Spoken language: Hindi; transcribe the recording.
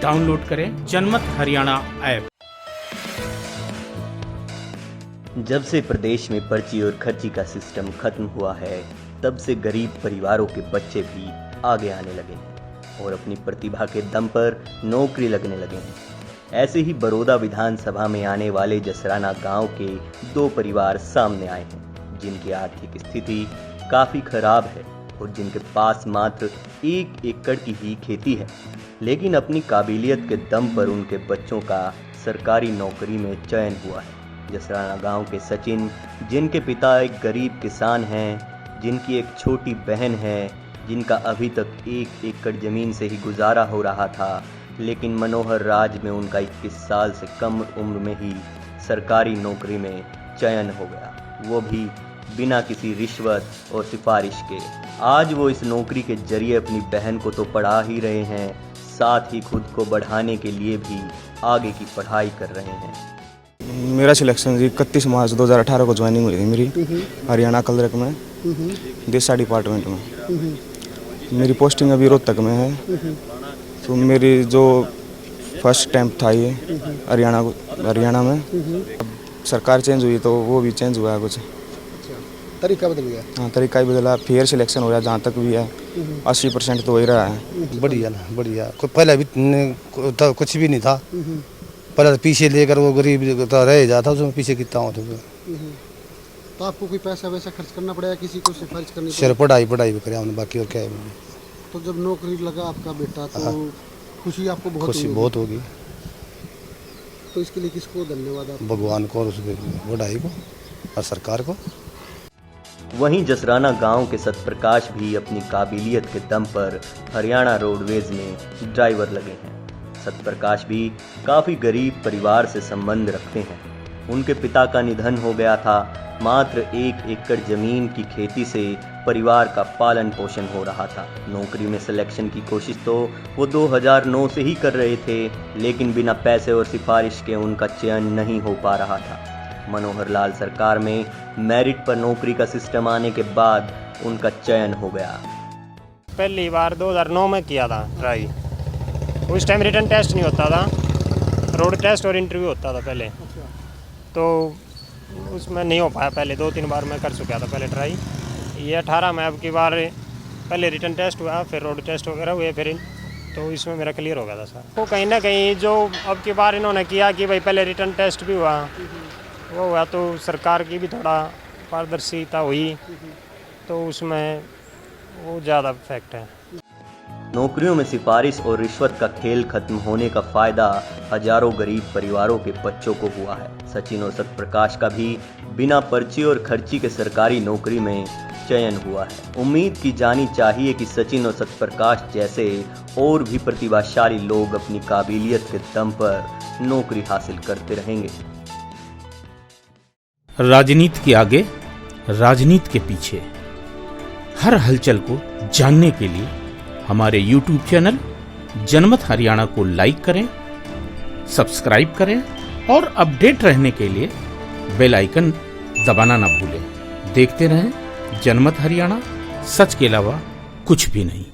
डाउनलोड करें जनमत हरियाणा ऐप। जब से प्रदेश में पर्ची और खर्ची का सिस्टम खत्म हुआ है, तब से गरीब परिवारों के बच्चे भी आगे आने लगे हैं और अपनी प्रतिभा के दम पर नौकरी लगने लगे हैं। ऐसे ही बड़ौदा विधानसभा में आने वाले जसराना गांव के 2 परिवार सामने आए हैं, जिनकी आर्थिक स्थिति काफ़ी खराब है और जिनके पास मात्र 1 एकड़ की ही खेती है, लेकिन अपनी काबिलियत के दम पर उनके बच्चों का सरकारी नौकरी में चयन हुआ है। जसराना गांव के सचिन, जिनके पिता एक गरीब किसान हैं, जिनकी एक छोटी बहन है, जिनका अभी तक 1 एकड़ ज़मीन से ही गुजारा हो रहा था, लेकिन मनोहर राज में उनका 21 साल से कम उम्र में ही सरकारी नौकरी में चयन हो गया, वो भी बिना किसी रिश्वत और सिफारिश के। आज वो इस नौकरी के जरिए अपनी बहन को तो पढ़ा ही रहे हैं, साथ ही खुद को बढ़ाने के लिए भी आगे की पढ़ाई कर रहे हैं। मेरा सिलेक्शन जी 31 मार्च 2018 को ज्वाइनिंग हुई थी मेरी हरियाणा कलरक में दिशा डिपार्टमेंट में। मेरी पोस्टिंग अभी रोहतक में है। तो मेरी जो फर्स्ट अटैम्प्ट था ये हरियाणा में। अब सरकार चेंज हुई तो वो भी चेंज हुआ है कुछ। तरीका बदल गया। हाँ, तरीका ही बदला। फेयर सिलेक्शन हो रहा है जहाँ तक भी है। 80% तो हो ही रहा है। बढ़िया ना, बढ़िया। पहले भी तो कुछ भी नहीं था। पहले तो पीछे लेकर वो गरीब तो रह जाता, उसमें पीछे कितना होता। तो आपको कोई पैसा वैसा खर्च करना पड़ेगा, किसी को सिफारिश करनी पड़ेगी? सिर्फ पढ़ाई भी करे हमने, बाकी और क्या है। तो जब नौकरी लगा आपका बेटा, तो खुशी आपको बहुत होगी। तो इसके लिए किसको धन्यवाद? आप भगवान को और उसके बढ़ाई को और सरकार को। वहीं जसराना गांव के सतप्रकाश भी अपनी काबिलियत के दम पर हरियाणा रोडवेज में ड्राइवर लगे हैं। सतप्रकाश भी काफ़ी गरीब परिवार से संबंध रखते हैं। उनके पिता का निधन हो गया था। मात्र 1 एकड़ ज़मीन की खेती से परिवार का पालन पोषण हो रहा था। नौकरी में सिलेक्शन की कोशिश तो वो 2009 से ही कर रहे थे, लेकिन बिना पैसे और सिफारिश के उनका चयन नहीं हो पा रहा था। मनोहर लाल सरकार में मेरिट पर नौकरी का सिस्टम आने के बाद उनका चयन हो गया। पहली बार 2009 में किया था ट्राई। उस टाइम रिटन टेस्ट नहीं होता था, रोड टेस्ट और इंटरव्यू होता था पहले। तो उसमें नहीं हो पाया। पहले 2-3 बार मैं कर चुका था पहले ट्राई। ये 18 में अब की बार पहले रिटन टेस्ट हुआ, फिर रोड टेस्ट वगैरह हुए, फिर तो इसमें मेरा क्लियर हो गया था सर। तो कहीं ना कहीं जो अब की बार इन्होंने किया कि भाई पहले रिटन टेस्ट भी हुआ, वो हुआ तो सरकार की भी थोड़ा पारदर्शिता हुई, तो उसमें वो ज़्यादा इफेक्ट है। नौकरियों में सिफारिश और रिश्वत का खेल खत्म होने का फायदा हजारों गरीब परिवारों के बच्चों को हुआ है। सचिन और सतप्रकाश का भी बिना पर्ची और खर्ची के सरकारी नौकरी में चयन हुआ है। उम्मीद की जानी चाहिए कि सचिन और सतप्रकाश जैसे और भी प्रतिभाशाली लोग अपनी काबिलियत के दम पर नौकरी हासिल करते रहेंगे। राजनीति के आगे, राजनीति के पीछे, हर हलचल को जानने के लिए हमारे YouTube चैनल जनमत हरियाणा को लाइक करें, सब्सक्राइब करें और अपडेट रहने के लिए बेल आइकन दबाना ना भूलें। देखते रहें जनमत हरियाणा, सच के अलावा कुछ भी नहीं।